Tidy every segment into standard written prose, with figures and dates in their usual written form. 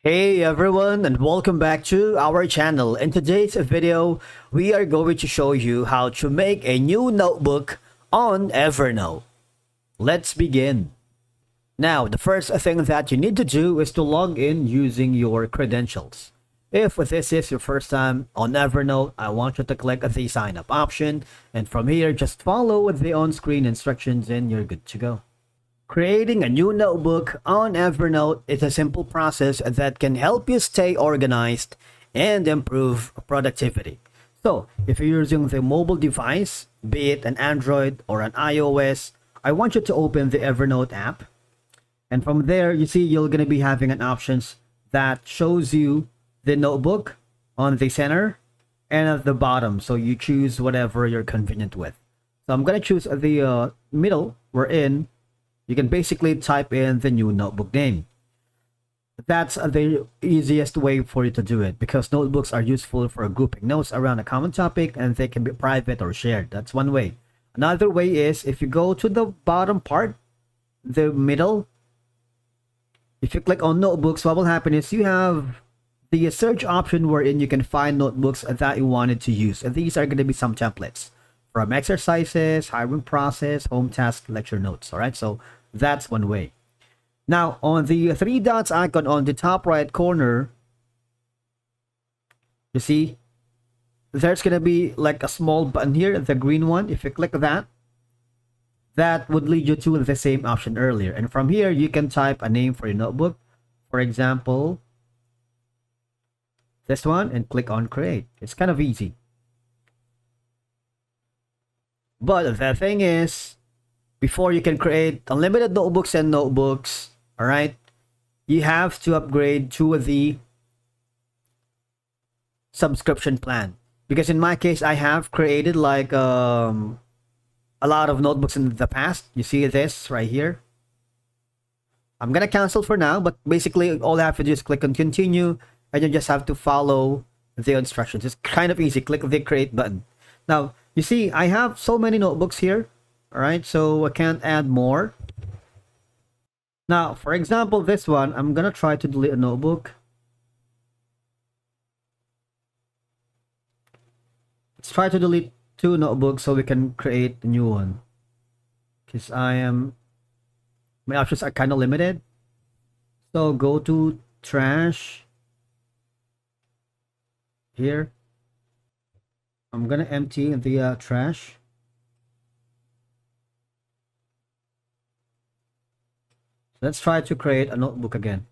Hey everyone, and welcome back to our channel. In today's video, we are going to show you how to make a new notebook on Evernote. Let's begin. Now, the first thing that you need to do is to log in using your credentials. If this is your first time on Evernote, I want you to click the sign up option, and from here just follow the on-screen instructions and you're good to go. Creating a new notebook on Evernote is a simple process that can help you stay organized and improve productivity. So, if you're using the mobile device, be it an Android or an iOS, I want you to open the Evernote app. And from there, you see you're going to be having an options that shows you the notebook on the center and at the bottom. So you choose whatever you're convenient with. So I'm going to choose the middle we're in. You can basically type in the new notebook name. That's the easiest way for you to do it because notebooks are useful for grouping notes around a common topic and they can be private or shared. That's one way. Another way is if you go to the bottom part, the middle, if you click on notebooks, what will happen is you have the search option wherein you can find notebooks that you wanted to use. And these are going to be some templates from exercises, hiring process, home task, lecture notes. All right, so that's one way. Now, on the three dots icon on the top right corner, you see, there's going to be like a small button here, the green one. If you click that, that would lead you to the same option earlier. And from here, you can type a name for your notebook. For example, this one, and click on create. It's kind of easy. But the thing is, before you can create unlimited notebooks and notebooks, all right, you have to upgrade to the subscription plan. Because in my case, I have created like a lot of notebooks in the past. You see this right here. I'm gonna cancel for now, but basically all I have to do is click on continue, and you just have to follow the instructions. It's kind of easy. Click the create button. Now, you see, I have so many notebooks here. All right, so I can't add more. Now, for example, this one, I'm gonna try to delete a notebook. Let's try to delete two notebooks so we can create a new one. Because my options are kind of limited. So go to trash. Here. I'm gonna empty the trash. Let's try to create a notebook again.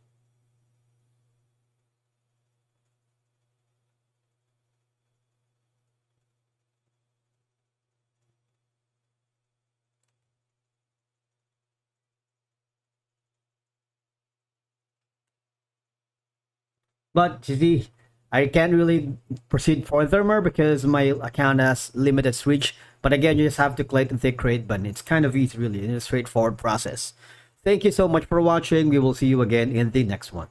But you see, I can't really proceed furthermore because my account has limited reach. But again, you just have to click the create button. It's kind of easy, really. It's a straightforward process. Thank you so much for watching. We will see you again in the next one.